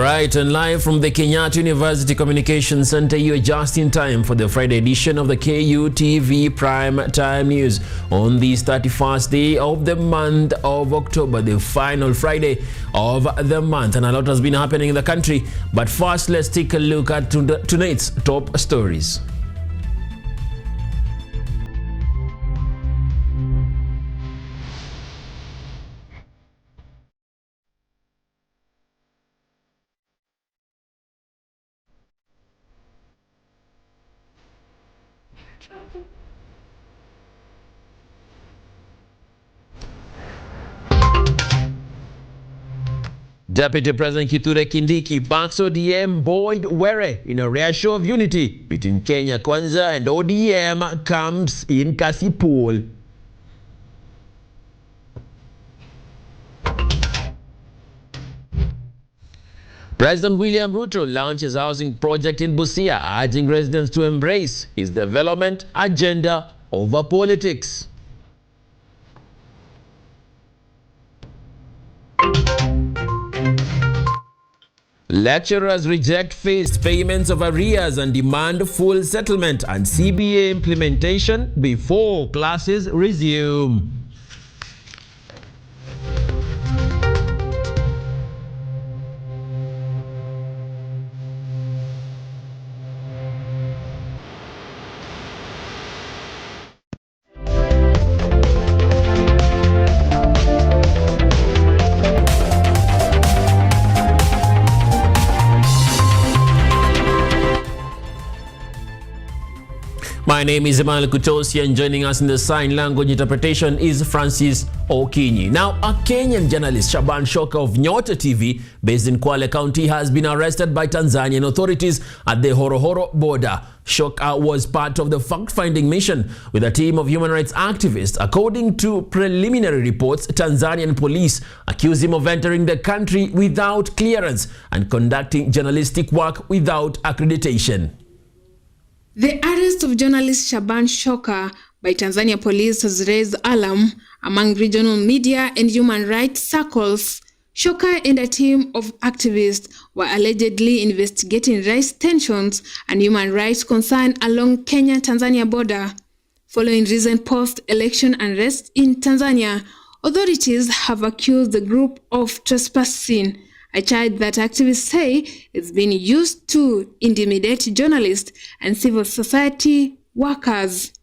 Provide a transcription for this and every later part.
Alright, and live from the Kenyatta University Communication Center, you're just in time for the Friday edition of the KUTV Prime Time News on this 31st day of the month of October, the final Friday of the month. And a lot has been happening in the country. But first, let's take a look at tonight's top stories. Deputy President Kithure Kindiki backs ODM Boyd Were in a rare show of unity between Kenya Kwanza and ODM camps in Kasipul. President William Ruto launches housing project in Busia, urging residents to embrace his development agenda over politics. Lecturers reject phased payments of arrears and demand full settlement and CBA implementation before classes resume. My name is Emmanuel Kutosi, and joining us in the sign language interpretation is Francis Okinyi. Now, a Kenyan journalist, Shaban Shoka of Nyota TV, based in Kwale County, has been arrested by Tanzanian authorities at the Horohoro border. Shoka was part of the fact-finding mission with a team of human rights activists. According to preliminary reports, Tanzanian police accuse him of entering the country without clearance and conducting journalistic work without accreditation. The arrest of journalist Shaban Shoka by Tanzania police has raised alarm among regional media and human rights circles. Shoka and a team of activists were allegedly investigating race tensions and human rights concerns along Kenya-Tanzania border. Following recent post-election unrest in Tanzania, authorities have accused the group of trespassing, a charge that activists say is being used to intimidate journalists and civil society workers.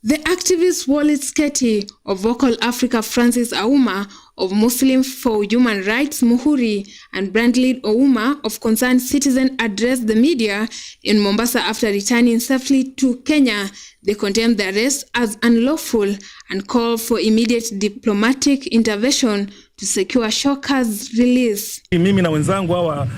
The activist Walid Sketi of Vocal Africa, Francis Auma of Muslim for Human Rights Muhuri, and Brandley Ouma of Concerned Citizen addressed the media in Mombasa after returning safely to Kenya. They condemned the arrest as unlawful and called for immediate diplomatic intervention to secure Shoka's release. Mimi na wenzangu hawa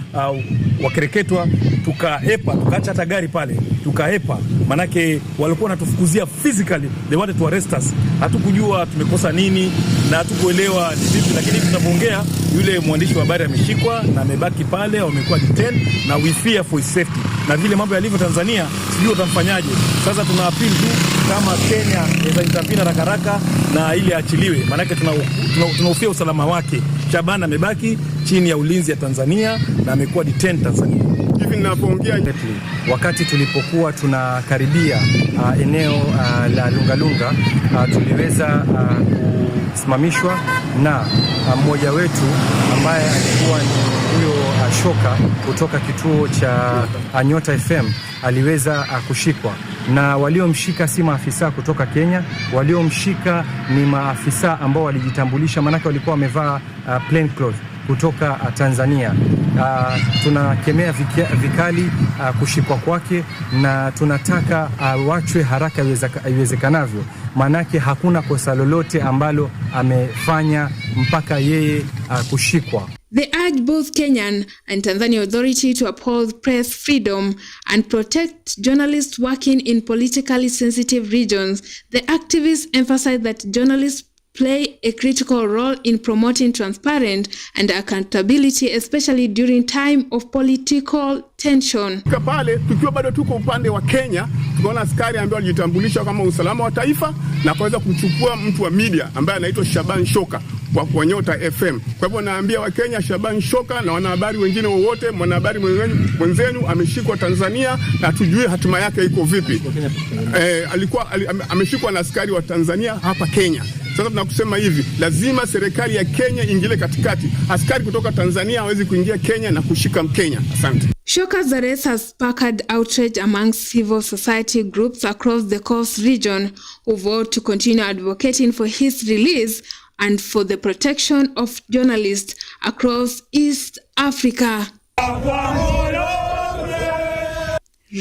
wakereketwa tukahepa, tukaacha hata gari pale, tukahepa, manake walikuwa wanatufukuzia physically, they wanted to arrest us. Hatukujua tumekosa nini na hatukuelewa ni vipi, lakini tunapoongea yule mwandishi wa habari ameshikwa na amebaki pale, amekuwa detained na we fear for his safety. Na vile mambo yalivyo Tanzania, sijui utamfanyaje. Sasa tuna appeal tu kama Kenya inaweza intervene haraka na ili achiliwe, manake tunahofia usalama wake. Shaban amebaki chini ya ulinzi ya Tanzania na amekuwa detained Tanzania. Hivi ninapoongea wakati tulipokuwa tunakaribia eneo la Lungalunga, tuliweza kusimamishwa na mmoja wetu ambaye alikuwa ni huyo Shoka kutoka kituo cha Nyota FM aliweza kushikwa, na waliomshika si maafisa kutoka Kenya, waliomshika ni maafisa ambao walijitambulisha, manake walikuwa wamevaa plain clothes kutoka Tanzania. Tunakemea vikali kushikwa kwake na tunataka wachwe haraka iwezekanavyo, manake hakuna kosa lolote ambalo amefanya mpaka yeye kushikwa. They urge both Kenyan and Tanzanian authority to uphold press freedom and protect journalists working in politically sensitive regions. The activists emphasize that journalists play a critical role in promoting transparent and accountability, especially during time of political tension. Pale tukiwa bado tuko upande wa Kenya, tunaona askari ambaye alijitambulisha kama usalama wa taifa na kaweza kumchukua mtu wa media ambaye anaitwa Shaban Shoka kwa Nyota FM. Kwa hivyo naambia Wakenya, Shaban Shoka na wanahabari wengine wowote, mwanahabari mwenzenu ameshikwa Tanzania na tujue hatima yake iko vipi. Ameshikwa na askari wa Tanzania hapa Kenya. Sasa tunakusema hivi, lazima serikali ya Kenya ingile katikati. Askari kutoka Tanzania hawezi kuingia Kenya na kushika Mkenya. Asante. Shoka's arrest has sparked outrage among civil society groups across the Coast region who vowed to continue advocating for his release and for the protection of journalists across East Africa.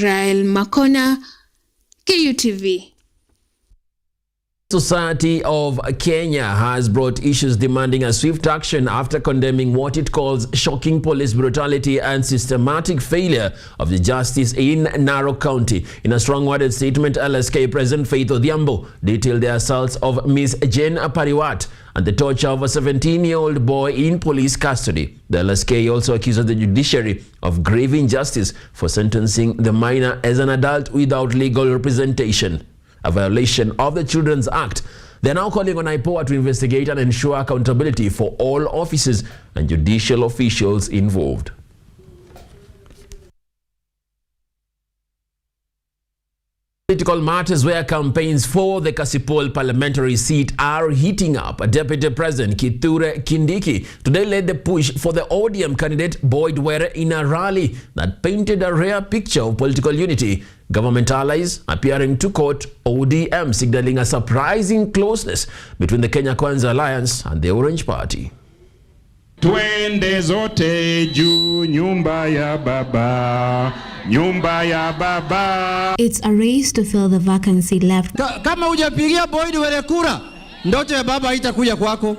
Rael Makona, KUTV. Society of Kenya has brought issues demanding a swift action after condemning what it calls shocking police brutality and systematic failure of the justice in Narok County. In a strong-worded statement, LSK President Faith Odhiambo detailed the assaults of Ms. Jane Pariwat and the torture of a 17-year-old boy in police custody. The LSK also accuses the judiciary of grave injustice for sentencing the minor as an adult without legal representation, a violation of the Children's Act. They are now calling on IPOA to investigate and ensure accountability for all officers and judicial officials involved. Political matters where campaigns for the Kasipul parliamentary seat are heating up. Deputy President Kithure Kindiki today led the push for the ODM candidate Boyd Were in a rally that painted a rare picture of political unity. Government allies appearing to quote ODM, signaling a surprising closeness between the Kenya Kwanza Alliance and the Orange Party. Twende zote juu nyumba ya baba, nyumba ya baba. It's a race to fill the vacancy left. Kama hujapigia Boyd Were kura, ndoto ya baba haitakuja kwako.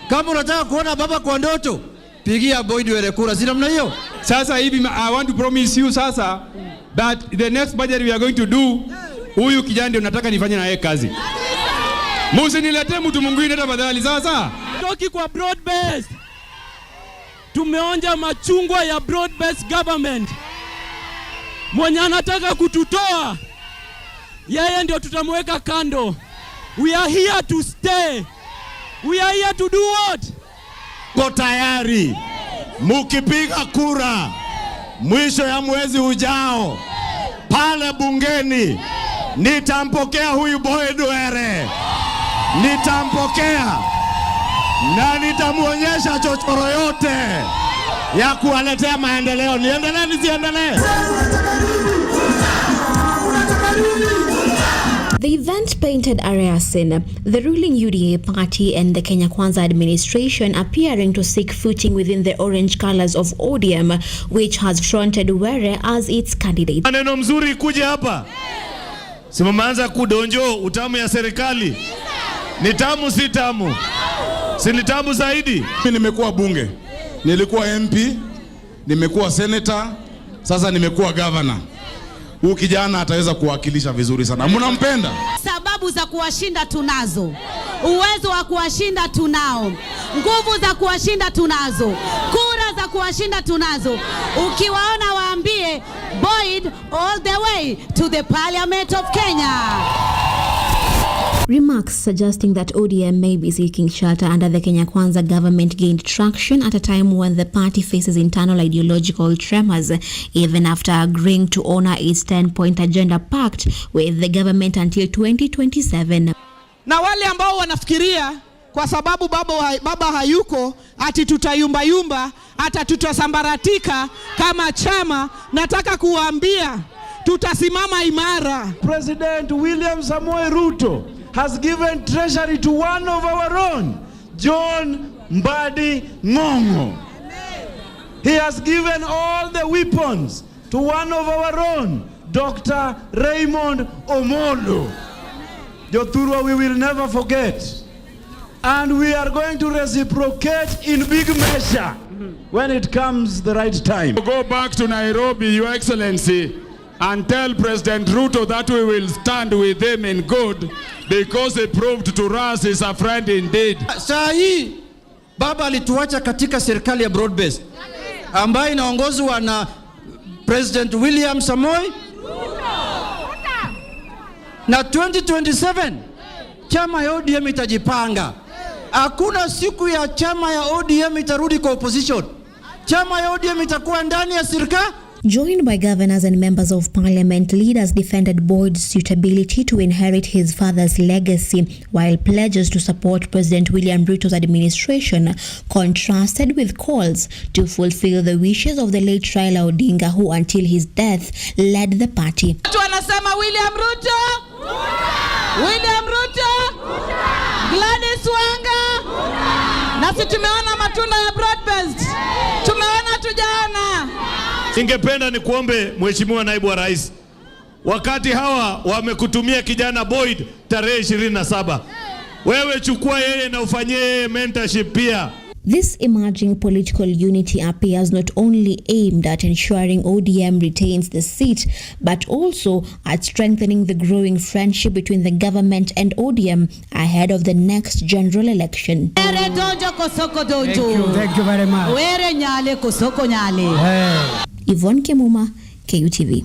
Kama unataka kuona baba kwa ndoto, pigia Boyd Were kura. Si namna hiyo? Sasa hivi I want to promise you sasa that the next budget we are going to do, huyu kijana ndio nataka nifanye na yeye kazi. Msiniletee mtu mwingine tafadhali sasa. Toki kwa broad based. Tumeonja machungwa ya broad based government. Mwenye anataka kututoa, yeye ndio tutamweka kando. We are here to stay. We are here to do what? Ko tayari. Mukipiga kura mwisho ya mwezi ujao pale bungeni, nitampokea huyu Boyd Were. Nitampokea na nitamuonyesha chochoro yote ya kuwaletea maendeleo. Niendelee nisiendelee? The event painted a rare scene, the ruling UDA party and the Kenya Kwanza administration appearing to seek footing within the orange colors of ODM, which has fronted Were as its candidate. Maneno mzuri kuja hapa. Simaanza kudonjo utamu ya serikali. Ni tamu si tamu? Si ni tamu zaidi? Mimi nimekuwa bunge, nilikuwa MP, nimekuwa senator, sasa nimekuwa governor. Huyu kijana ataweza kuwakilisha vizuri sana. Mnampenda? Sababu za kuwashinda tunazo. Uwezo wa kuwashinda tunao. Nguvu za kuwashinda tunazo. Kura za kuwashinda tunazo. Ukiwaona waambie Boyd all the way to the Parliament of Kenya. Remarks suggesting that ODM may be seeking shelter under the Kenya Kwanza government gained traction at a time when the party faces internal ideological tremors, even after agreeing to honor its 10-point agenda pact with the government until 2027. Na wale ambao wanafikiria kwa sababu baba hayuko ati tutayumba hata tutasambaratika kama chama, nataka kuwaambia tutasimama imara. President William Samoei Ruto has given treasury to one of our own, John Mbadi Ngongo. He has given all the weapons to one of our own, Dr. Raymond Omolo. Jothurwa, we will never forget. And we are going to reciprocate in big measure when it comes the right time. Go back to Nairobi, Your Excellency, and tell President Ruto that we will stand with him in good, because he proved to us is a friend indeed. Saa hii baba alituacha katika serikali ya broad based ambayo inaongozwa na President William Samoei na 2027 chama ya ODM itajipanga Hakuna siku ya chama ya ODM itarudi kwa opposition. Chama ya ODM itakuwa ndani ya serikali. Joined by governors and members of parliament, leaders defended Boyd's suitability to inherit his father's legacy, while pledges to support President William Ruto's administration contrasted with calls to fulfill the wishes of the late Raila Odinga, who until his death led the party. Watu wanasema William Ruto, William Ruto, Gladys Wanga, nasi tumeona matunda ya broad-based, tumeona tujaona. Ningependa ni kuombe Mheshimiwa Naibu wa Rais, wakati hawa wamekutumia kijana Boyd tarehe 27, wewe chukua yeye na ufanyie mentorship pia. This emerging political unity appears not only aimed at ensuring ODM retains the seat, but also at strengthening the growing friendship between the government and ODM ahead of the next general election. Thank you very much. Yvonne Kemuma, KUTV.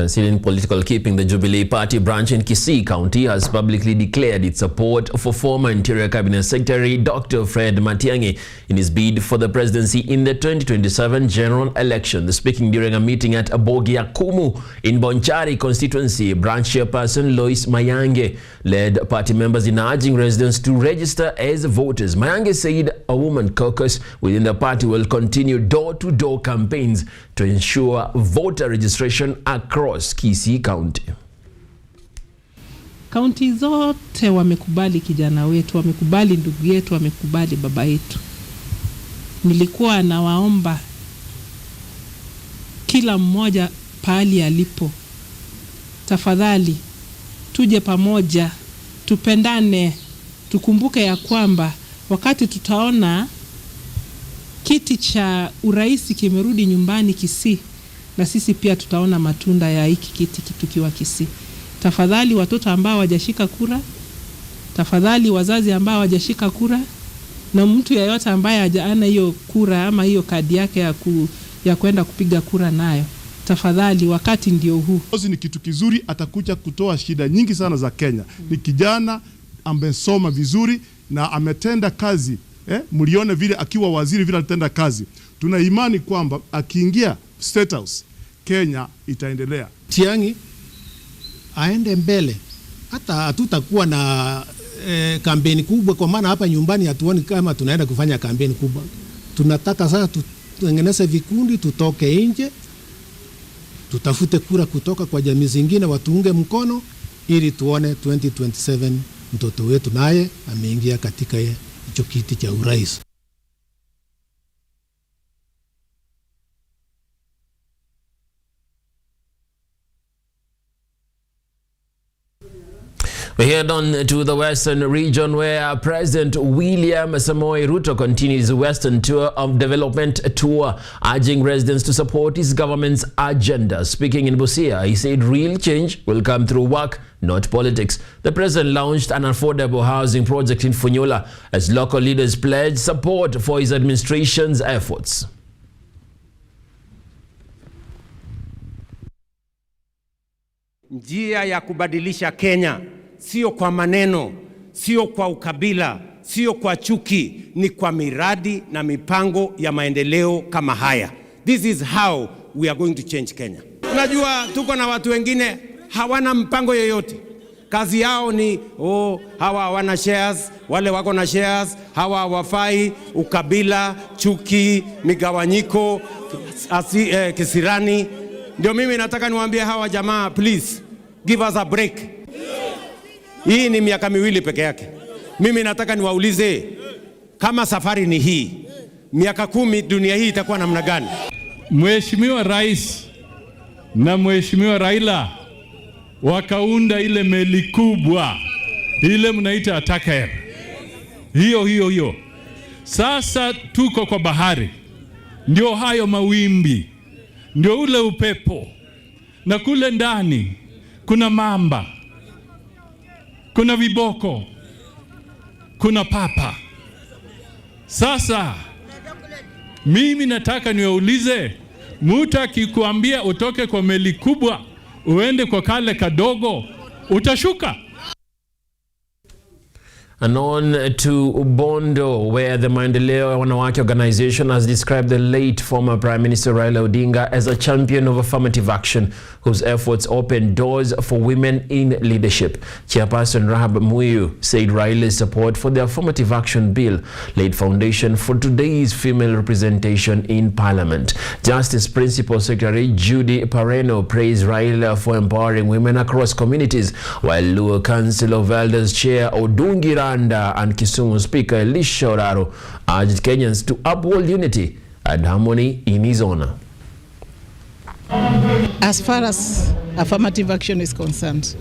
Still in political keeping, the Jubilee Party branch in Kisii County has publicly declared its support for former Interior Cabinet Secretary Dr. Fred Matiang'i in his bid for the presidency in the 2027 general election. Speaking during a meeting at Abogia Kumu in Bonchari constituency, branch chairperson Lois Mayange led party members in urging residents to register as voters. Mayange said a woman caucus within the party will continue door-to-door campaigns to ensure voter registration across Kisii County. Kaunti zote wamekubali kijana wetu, wamekubali ndugu yetu, wamekubali baba yetu. Nilikuwa nawaomba kila mmoja pahali alipo, tafadhali tuje pamoja, tupendane, tukumbuke ya kwamba wakati tutaona kiti cha urais kimerudi nyumbani Kisii, na sisi pia tutaona matunda ya hiki kiti tukiwa Kisii. Tafadhali watoto ambao hawajashika kura, tafadhali wazazi ambao hawajashika kura, na mtu yeyote ambaye hajaana hiyo kura ama hiyo kadi yake ya kwenda kupiga kura nayo, tafadhali wakati ndio huu. Ni kitu kizuri, atakuja kutoa shida nyingi sana za Kenya. Ni kijana amesoma vizuri na ametenda kazi. Mlione vile akiwa waziri vile alitenda kazi. Tuna imani kwamba akiingia State House, Kenya itaendelea. Matiang'i aende mbele. Hata hatutakuwa na kampeni kubwa, kwa maana hapa nyumbani hatuoni kama tunaenda kufanya kampeni kubwa. Tunataka sasa tutengeneze vikundi, tutoke nje, tutafute kura kutoka kwa jamii zingine watuunge mkono, ili tuone 2027 mtoto wetu naye ameingia katika hicho kiti cha urais. We head on to the Western region, where President William Samoei Ruto continues his Western tour of development tour, urging residents to support his government's agenda. Speaking in Busia, he said real change will come through work, not politics. The president launched an affordable housing project in Funyula as local leaders pledged support for his administration's efforts. Njia ya kubadilisha Kenya sio kwa maneno, sio kwa ukabila, sio kwa chuki, ni kwa miradi na mipango ya maendeleo kama haya. This is how we are going to change Kenya. Unajua tuko na watu wengine hawana mpango yoyote. Kazi yao ni hawa hawana shares, wale wako na shares, hawa hawafai, ukabila, chuki, migawanyiko, kisirani. Ndio mimi nataka niwaambie hawa jamaa, please give us a break. Hii ni miaka miwili peke yake. Mimi nataka niwaulize, kama safari ni hii, miaka 10 dunia hii itakuwa namna gani? Mheshimiwa Rais na Mheshimiwa Raila wakaunda ile meli kubwa, ile mnaita Atakaer. Hiyo. Sasa tuko kwa bahari. Ndio hayo mawimbi, ndio ule upepo, na kule ndani kuna mamba, kuna viboko, kuna papa. Sasa mimi nataka niwaulize, mtu akikuambia utoke kwa meli kubwa uende kwa kale kadogo, utashuka. And on to Bondo, where the Maendeleo Wanawake organization has described the late former Prime Minister Raila Odinga as a champion of affirmative action, whose efforts opened doors for women in leadership. Chairperson Rahab Muyu said Raila's support for the affirmative action bill laid foundation for today's female representation in Parliament. Justice Principal Secretary Judy Pareno praised Raila for empowering women across communities, while Luo Council of Elders Chair Odungira and Kisumu Speaker Elisha Oraro urged Kenyans to uphold unity and harmony in his honor. As far as affirmative action is concerned,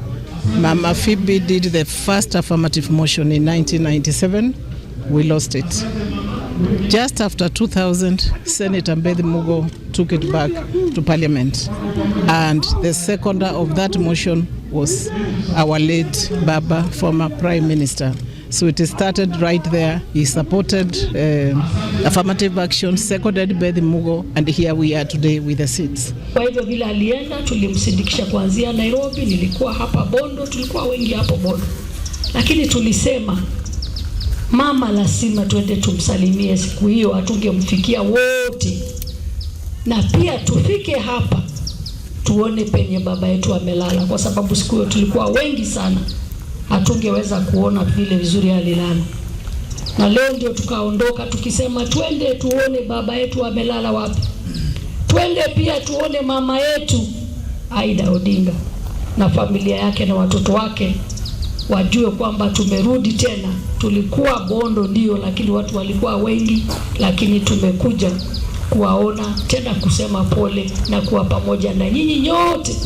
Mama Phoebe did the first affirmative motion in 1997. We lost it. Just after 2000, Senator Mbedi Mugo took it back to Parliament. And the seconder of that motion was our late Baba, former Prime Minister. So it started right there. He supported affirmative action, seconded Mbedi Mugo, and here we are today with the seats. Kwa hivyo vile alienda tulimsindikisha kuanzia Nairobi, nilikuwa hapa Bondo, tulikuwa wengi hapo Bondo. Lakini tulisema mama lazima tuende tumsalimie siku hiyo, hatungemfikia wote. Na pia tufike hapa tuone penye baba yetu amelala, kwa sababu siku hiyo tulikuwa wengi sana, hatungeweza kuona vile vizuri alilala. Na leo ndio tukaondoka tukisema twende tuone baba yetu amelala wapi. Twende pia tuone mama yetu Aida Odinga na familia yake na watoto wake, wajue kwamba tumerudi tena. Tulikuwa Bondo ndio, lakini watu walikuwa wengi, lakini tumekuja kuwaona tena, kusema pole na kuwa pamoja na nyinyi nyote.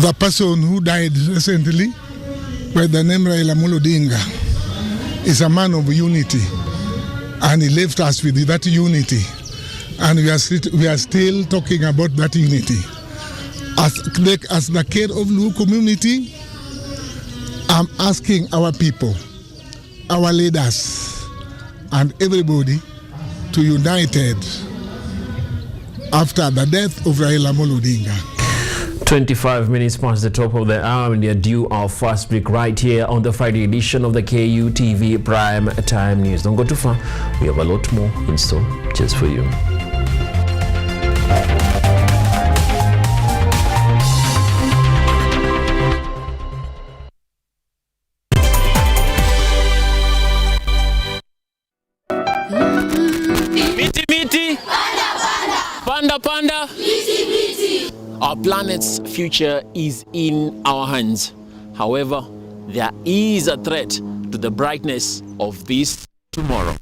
The person who died recently by the name Raila Odinga is a man of unity, and he left us with that unity, and we are still talking about that unity. As the care of Luo community, I'm asking our people, our leaders, and everybody to united after the death of Raila Odinga. 25 minutes past the top of the hour, and we are due our first break right here on the Friday edition of the KUTV Prime Time News. Don't go too far. We have a lot more in store just for you. Miti miti, panda panda, miti miti. Our planet's future is in our hands. However, there is a threat to the brightness of this tomorrow.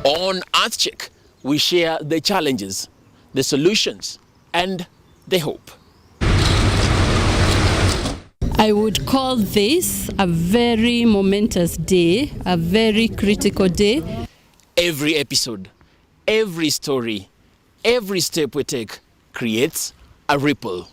On Earth Check, we share the challenges, the solutions, and the hope. I would call this a very momentous day, a very critical day. Every episode, every story, every step we take creates a ripple.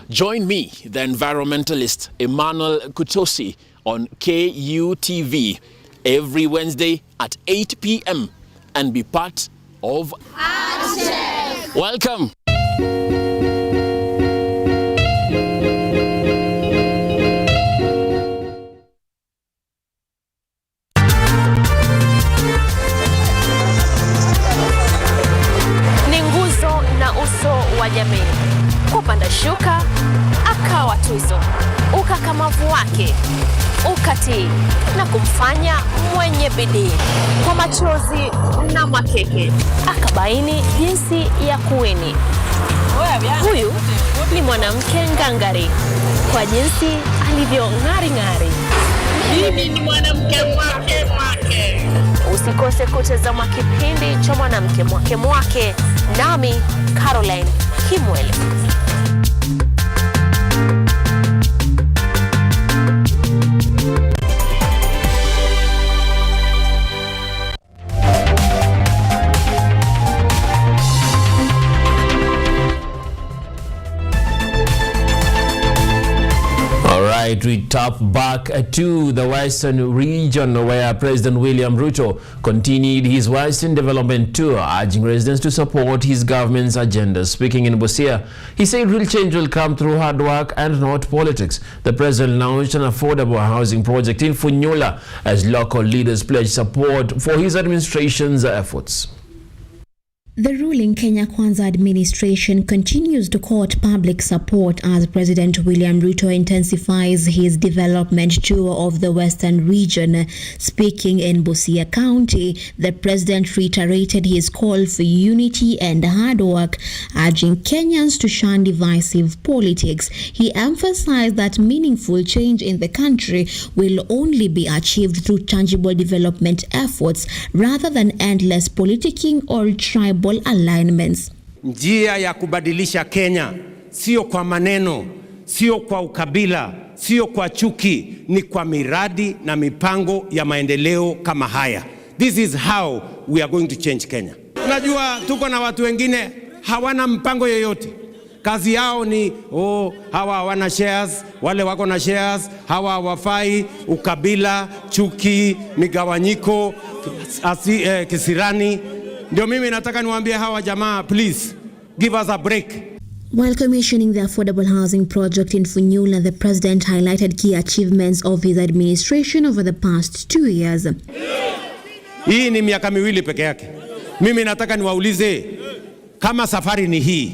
Join me, the environmentalist Emmanuel Kutosi, on KUTV every Wednesday at 8 p.m. and be part of Earth Check. Welcome. Wa jamii. Kupanda shuka akawa tuzo, ukakamavu wake ukatii na kumfanya mwenye bidii. Kwa machozi na makeke akabaini jinsi ya kuwini. Huyu ni mwanamke ngangari, kwa jinsi alivyo ngari ngari. Mimi ni mwanamke mwake mwake. Usikose kutazama kipindi cha mwanamke mwake mwake, nami Caroline Kimwele. All right, we tap back to the Western region, where President William Ruto continued his Western development tour, urging residents to support his government's agenda. Speaking in Busia, he said real change will come through hard work and not politics. The president launched an affordable housing project in Funyula as local leaders pledged support for his administration's efforts. The ruling Kenya Kwanza administration continues to court public support as President William Ruto intensifies his development tour of the Western region. Speaking in Busia County, the president reiterated his call for unity and hard work, urging Kenyans to shun divisive politics. He emphasized that meaningful change in the country will only be achieved through tangible development efforts rather than endless politicking or tribal alignments. Njia ya kubadilisha Kenya sio kwa maneno, sio kwa ukabila, sio kwa chuki, ni kwa miradi na mipango ya maendeleo kama haya. This is how we are going to change Kenya. Unajua tuko na watu wengine hawana mpango yoyote. Kazi yao ni hawa hawana shares, wale wako na shares, hawa hawafai, ukabila, chuki, migawanyiko, kisirani. Ndio mimi nataka niwaambie hawa jamaa, please give us a break. While commissioning the affordable housing project in Funyula, the president highlighted key achievements of his administration over the past 2 years. Hii ni miaka miwili peke yake. Mimi nataka niwaulize, kama safari ni hii,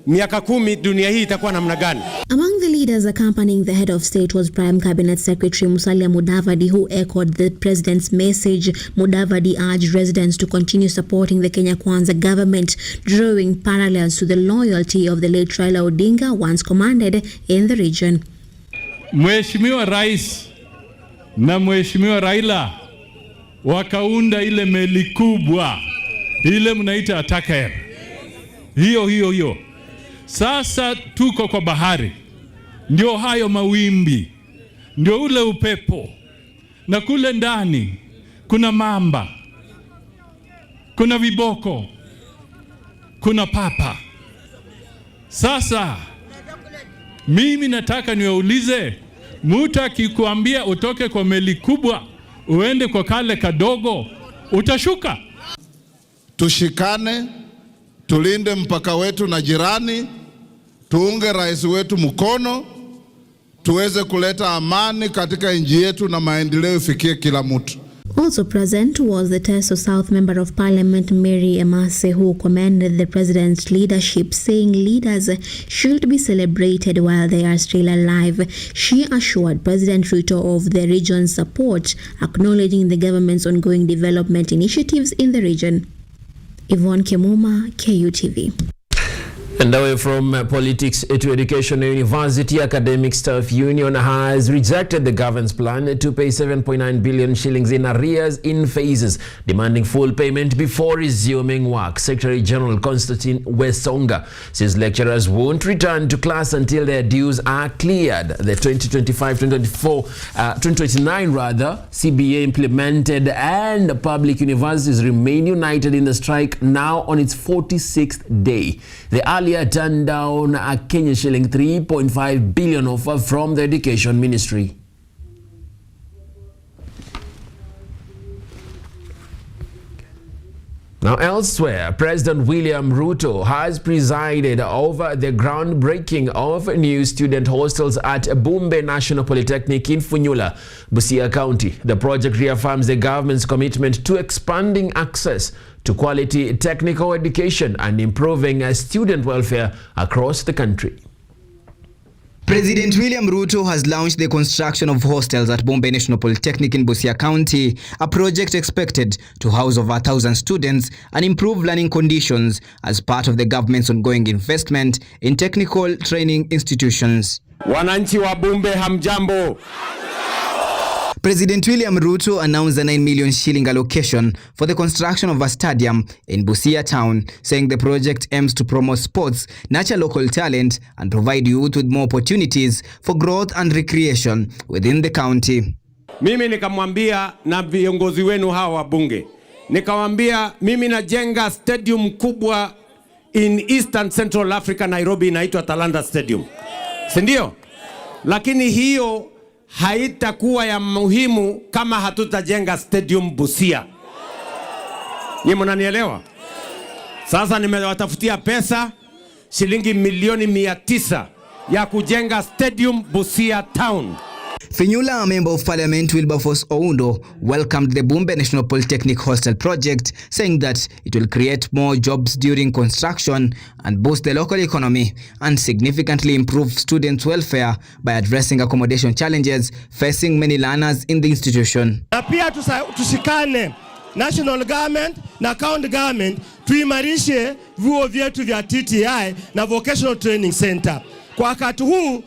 miaka 10 dunia hii itakuwa namna gani? Among the leaders accompanying the head of state was Prime Cabinet Secretary Musalia Mudavadi, who echoed the president's message. Mudavadi urged residents to continue supporting the Kenya Kwanza government, drawing parallels to the loyalty of the late Raila Odinga once commanded in the region. Mheshimiwa Rais na Mheshimiwa Raila wakaunda ile meli kubwa, ile mnaita Ataker. Hiyo. Sasa tuko kwa bahari, ndio hayo mawimbi, ndio ule upepo, na kule ndani kuna mamba, kuna viboko, kuna papa. Sasa mimi nataka niwaulize, mtu akikuambia utoke kwa meli kubwa uende kwa kale kadogo, utashuka? Tushikane, tulinde mpaka wetu na jirani, tuunge rais wetu mkono, tuweze kuleta amani katika nchi yetu na maendeleo ifikie kila mtu. Also present was the Teso South Member of Parliament Mary Emase, who commended the president's leadership, saying leaders should be celebrated while they are still alive. She assured President Ruto of the region's support, acknowledging the government's ongoing development initiatives in the region. Yvonne Kemuma, KUTV. And away from politics to education, University Academic Staff Union has rejected the government's plan to pay 7.9 billion shillings in arrears in phases, demanding full payment before resuming work. Secretary General Constantine Wesonga says lecturers won't return to class until their dues are cleared. The 2025-2029 CBA implemented, and public universities remain united in the strike, now on its 46th day. The earlier turned down a Kenyan shilling 3.5 billion offer from the Education Ministry. Now elsewhere, President William Ruto has presided over the groundbreaking of new student hostels at Bumbe National Polytechnic in Funyula, Busia County. The project reaffirms the government's commitment to expanding access to quality technical education and improving student welfare across the country. President William Ruto has launched the construction of hostels at Bombay National Polytechnic in Busia County, a project expected to house over 1,000 students and improve learning conditions as part of the government's ongoing investment in technical training institutions. Wananchi wa Bumbe hamjambo. President William Ruto announced a 9 million shilling allocation for the construction of a stadium in Busia town, saying the project aims to promote sports, nurture local talent, and provide youth with more opportunities for growth and recreation within the county. Mimi nikamwambia na viongozi wenu hawa wabunge, nikamwambia mimi najenga stadium kubwa in Eastern Central Africa, Nairobi, inaitwa Talanta Stadium. Si ndio? Lakini hiyo haitakuwa ya muhimu kama hatutajenga stadium Busia. Ni mnanielewa? Sasa nimewatafutia pesa shilingi milioni 900 ya kujenga stadium Busia town. Finyula, a member of parliament Wilberforce Oundo, welcomed the Bumbe National Polytechnic hostel project, saying that it will create more jobs during construction and boost the local economy and significantly improve students' welfare by addressing accommodation challenges facing many learners in the institution. Na pia tushikane national government na county government tuimarishe vyuo vyetu vya TTI na vocational training center. Kwa wakati huu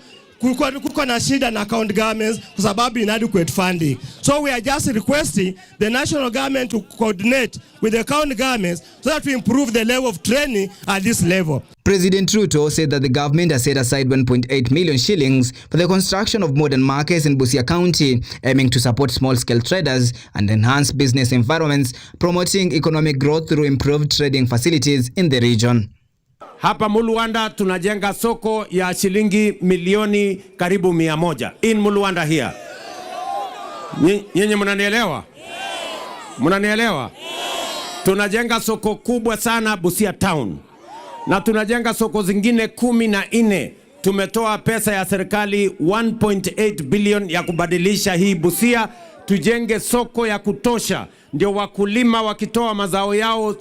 kuko na shida na county governments kwa sababu inadequate funding. So we are just requesting the national government to coordinate with the county governments so that we improve the level of training at this level. President Ruto said that the government has set aside 1.8 million shillings for the construction of modern markets in Busia County, aiming to support small-scale traders and enhance business environments, promoting economic growth through improved trading facilities in the region. Hapa Muluanda tunajenga soko ya shilingi milioni karibu 100 in Muluanda here. Nyinyi mnanielewa? Mnanielewa? Tunajenga soko kubwa sana Busia town. Na tunajenga soko zingine 14. Tumetoa pesa ya serikali 1.8 billion ya kubadilisha hii Busia, tujenge soko ya kutosha ndio wakulima wakitoa mazao yao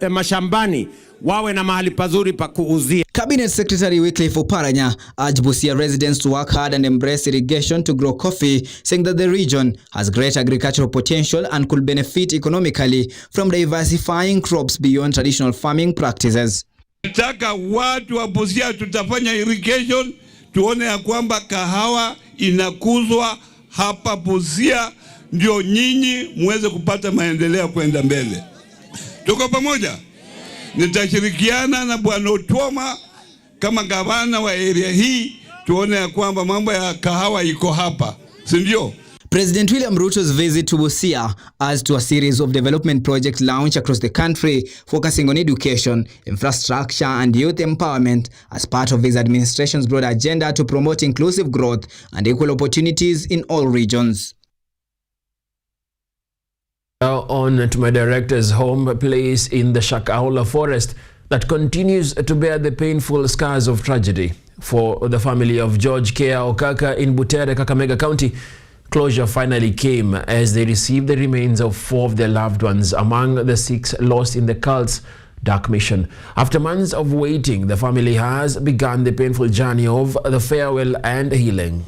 mashambani wawe na mahali pazuri pa kuuzia. Cabinet Secretary Wycliffe Oparanya urged Busia residents to work hard and embrace irrigation to grow coffee, saying that the region has great agricultural potential and could benefit economically from diversifying crops beyond traditional farming practices. Nataka watu wa Busia tutafanya irrigation, tuone ya kwamba kahawa inakuzwa hapa Busia, ndio nyinyi muweze kupata maendeleo kwenda mbele. Tuko pamoja? Nitashirikiana na Bwana Otuoma kama gavana wa area hii, tuone ya kwamba mambo ya kahawa iko hapa, si ndio? President William Ruto's visit to Busia adds to a series of development projects launched across the country, focusing on education, infrastructure and youth empowerment as part of his administration's broad agenda to promote inclusive growth and equal opportunities in all regions. Now on to my director's home place in the Shakahola forest that continues to bear the painful scars of tragedy. For the family of George K. Okaka in Butere, Kakamega County, closure finally came as they received the remains of 4 of their loved ones among the 6 lost in the cult's dark mission. After months of waiting, the family has begun the painful journey of the farewell and healing.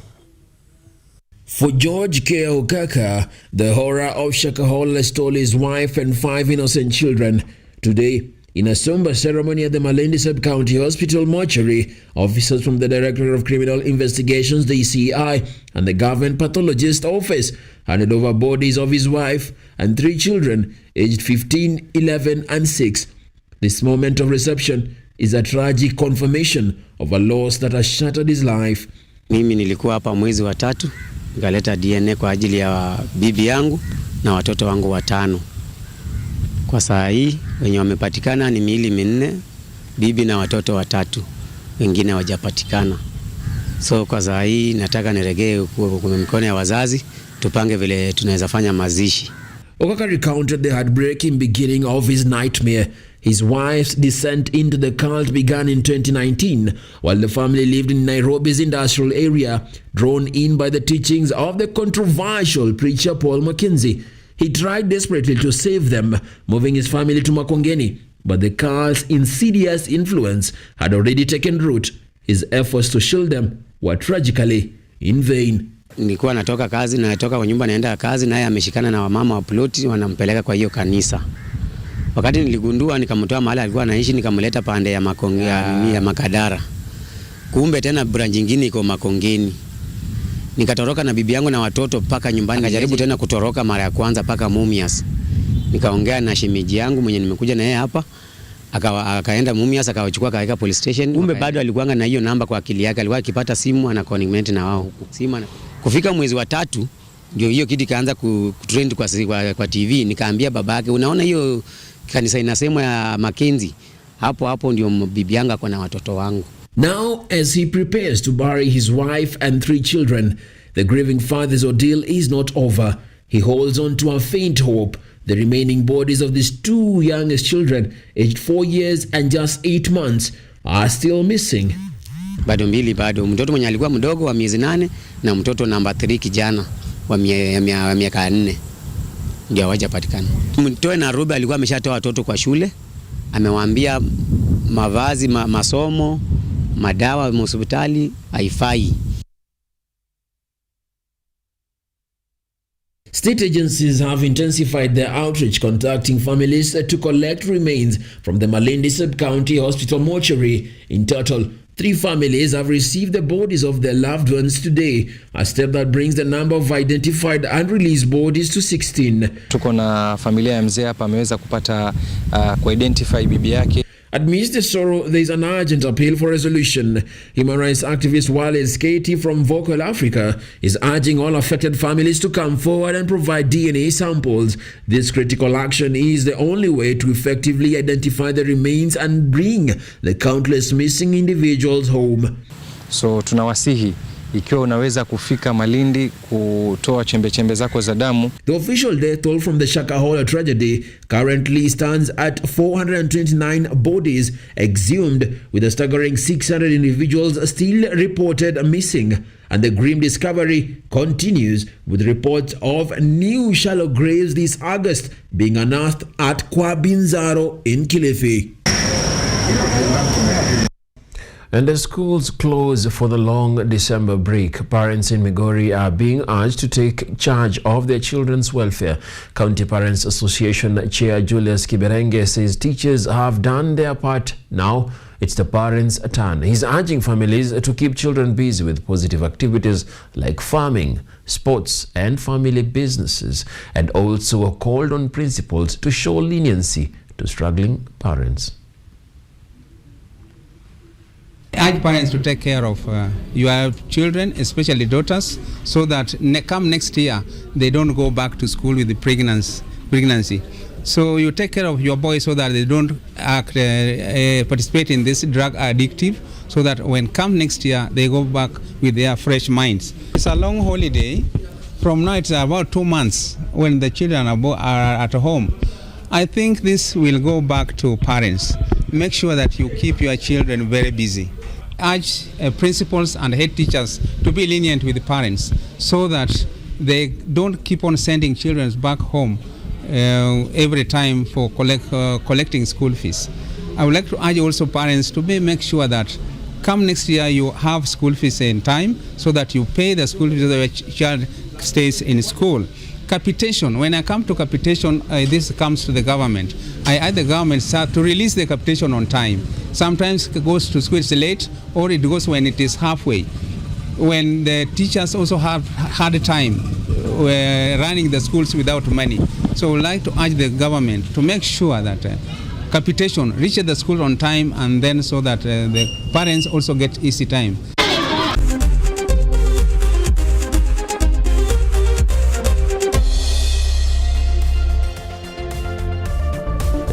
For George K. Okaka, the horror of Shakahola stole his wife and 5 innocent children. Today, in a somber ceremony at the Malindi Sub-County Hospital mortuary, officers from the Directorate of Criminal Investigations, the DCI, and the Government Pathologist Office handed over bodies of his wife and 3 children, aged 15, 11, and 6. This moment of reception is a tragic confirmation of a loss that has shattered his life. Mimi nilikuwa hapa mwezi wa 3, nikaleta DNA kwa ajili ya bibi yangu na watoto wangu 5. Kwa saa hii wenye wamepatikana ni miili 4, bibi na watoto 3, wengine hawajapatikana. So kwa saa hii nataka niregee kwa mikono ya wazazi, tupange vile tunaweza fanya mazishi. Okaka recounted the heartbreaking beginning of his nightmare. His wife's descent into the cult began in 2019 while the family lived in Nairobi's industrial area, drawn in by the teachings of the controversial preacher Paul Mackenzie. He tried desperately to save them, moving his family to Makongeni, but the cult's insidious influence had already taken root. His efforts to shield them were tragically in vain. Nilikuwa natoka kazi, natoka kwa nyumba naenda kazi, naye ameshikana na wamama wa ploti wanampeleka kwa hiyo kanisa. Wakati niligundua, nikamtoa mahali alikuwa anaishi, nikamleta pande ya ya Makadara. Kumbe tena branch nyingine iko Makongeni. Nikatoroka na bibi yangu na watoto paka nyumbani. Nikajaribu tena kutoroka mara ya kwanza paka Mumias. Nikaongea na shemeji yangu mwenye nimekuja na yeye hapa. Akaenda Mumias akawachukua akaweka police station. Kumbe bado alikuanga na hiyo namba kwa akili yake. Alikuwa akipata simu ana connect na wao huku. Kufika mwezi wa 3 ndio hiyo kitu kaanza kutrend kwa TV. Nikaambia babake, unaona hiyo kanisa inasema ya Mackenzie, hapo ndio bibi yangu ako na watoto wangu. Now, as he prepares to bury his wife and 3 children, the grieving father's ordeal is not over. He holds on to a faint hope. The remaining bodies of these two youngest children, aged 4 years and just 8 months, are still missing. Bado mbili bado. Mtoto mwenye alikuwa mdogo wa miezi 8 na mtoto namba 3 kijana wa miaka 4 ndio hawajapatikana. Mtoe Nairobi alikuwa ameshatoa watoto kwa shule. Amewaambia mavazi, masomo, madawa hospitali haifai. State agencies have intensified their outreach, contacting families to collect remains from the Malindi Sub-County Hospital mortuary. In total, 3 families have received the bodies of their loved ones today, a step that brings the number of identified and released bodies to 16. Tuko na familia ya mzee hapa ameweza kupata kuidentify bibi yake. Amidst the sorrow, there is an urgent appeal for resolution. Human rights activist Wallace Katie from Vocal Africa is urging all affected families to come forward and provide DNA samples. This critical action is the only way to effectively identify the remains and bring the countless missing individuals home. So tunawasihi ikiwa unaweza kufika Malindi kutoa chembe zako za damu. The official death toll from the Shakahola tragedy currently stands at 429 bodies exhumed, with a staggering 600 individuals still reported missing. And the grim discovery continues, with reports of new shallow graves this August being unearthed at Kwabinzaro in Kilifi. And the schools close for the long December break. Parents in Migori are being urged to take charge of their children's welfare. County Parents Association Chair Julius Kiberenge says teachers have done their part. Now it's the parents' turn. He's urging families to keep children busy with positive activities like farming, sports and family businesses, and also called on principals to show leniency to struggling parents. I urge parents to take care of your children, especially daughters, so that come next year they don't go back to school with the pregnancy. So you take care of your boys so that they don't participate in this drug addictive, so that when come next year they go back with their fresh minds. It's a long holiday. From now it's about 2 months when the children are at home. I think this will go back to parents. Make sure that you keep your children very busy. Urge principals and head teachers to be lenient with the parents so that they don't keep on sending children back home every time for collecting school fees. I would like to urge also parents to make sure that come next year you have school fees in time so that you pay the school fees so that your child stays in school. Capitation, when I come to capitation, this comes to the government. I urge the government to release the capitation on time. Sometimes it goes to school late, or it goes when it is halfway. When the teachers also have hard time running the schools without money. So I would like to urge the government to make sure that capitation reaches the school on time, and then so that the parents also get easy time.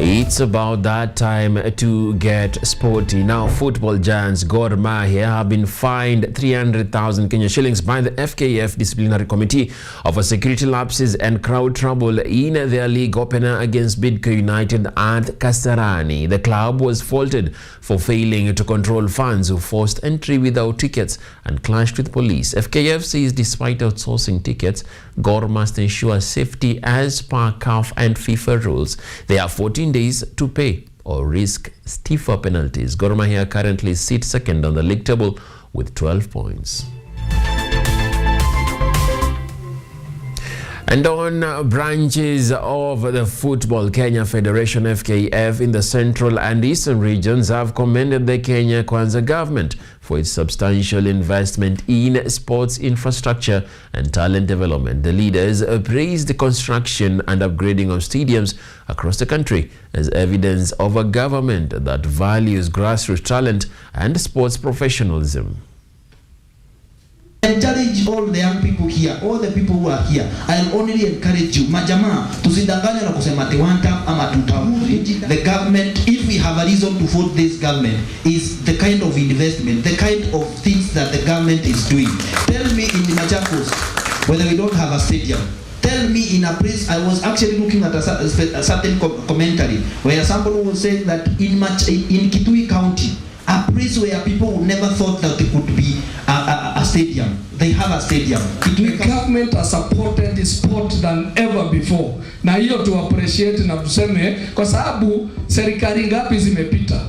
It's about that time to get sporty. Now, football giants Gor Mahia have been fined 300,000 Kenya shillings by the FKF Disciplinary Committee over security lapses and crowd trouble in their league opener against Bidco United at Kasarani. The club was faulted for failing to control fans who forced entry without tickets and clashed with police. FKF says despite outsourcing tickets, Gor must ensure safety as per CAF and FIFA rules. They have 14 days to pay or risk stiffer penalties. Gor Mahia currently sits second on the league table with 12 points. And on branches of the Football Kenya Federation FKF in the central and eastern regions have commended the Kenya Kwanza government for its substantial investment in sports infrastructure and talent development. The leaders praised the construction and upgrading of stadiums across the country as evidence of a government that values grassroots talent and sports professionalism. And challenge all the young people here, all the people who are here. I'll only encourage you, majamaa, tusidanganya na kusema ati one term ama two term. The government, if we have a reason to vote this government, is the kind of investment, the kind of things that the government is doing. Tell me in Machakos, whether we don't have a stadium. Tell me in a place, I was actually looking at a certain commentary where somebody was saying that in Kutv County, a place where people never thought that it could be a stadium. They have a stadium. The government has supported the sport than ever before. Na hiyo tu appreciate na tuseme kwa sababu serikali ngapi zimepita.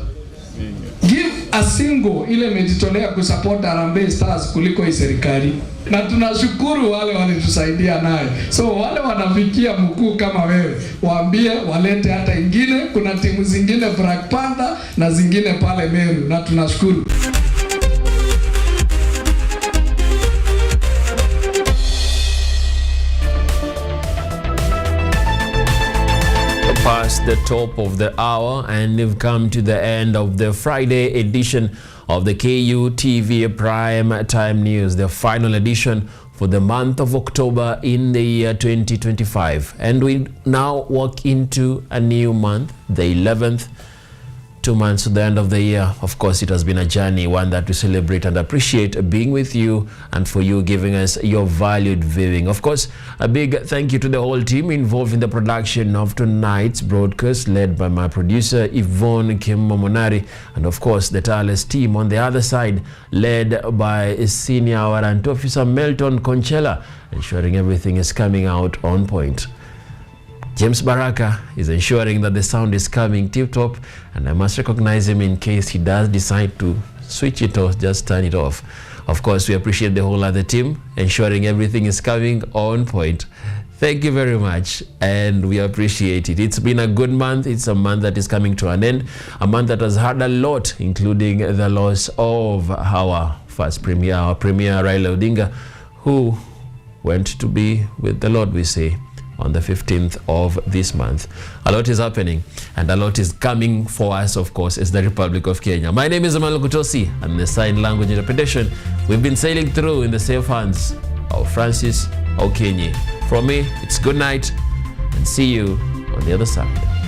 Give a single ile imejitolea kusupport Harambee Stars kuliko hii serikali. Na tunashukuru wale walitusaidia naye. So wale wanafikia mkuu kama wewe, waambie walete hata ingine, kuna timu zingine Black Panther na zingine pale Meru, na tunashukuru. Past the top of the hour, and we've come to the end of the Friday edition of the KUTV Prime Time News, the final edition for the month of October in the year 2025. And we now walk into a new month, the 11th, 2 months to the end of the year. Of course, it has been a journey, one that we celebrate and appreciate being with you and for you giving us your valued viewing. Of course, a big thank you to the whole team involved in the production of tonight's broadcast, led by my producer Yvonne Kimmomonari, and of course the tireless team on the other side, led by Senior Warrant Officer Melton Conchella, ensuring everything is coming out on point. James Baraka is ensuring that the sound is coming tip-top, and I must recognize him in case he does decide to switch it off, just turn it off. Of course, we appreciate the whole other team, ensuring everything is coming on point. Thank you very much, and we appreciate it. It's been a good month. It's a month that is coming to an end, a month that has had a lot, including the loss of our first premier, our premier Raila Odinga, who went to be with the Lord, we say, on the 15th of this month. A lot is happening, and a lot is coming for us, of course, as the Republic of Kenya. My name is Emmanuel Kutosi, and the sign language interpretation we've been sailing through in the safe hands of Francis Okinyi. From me, it's good night, and see you on the other side.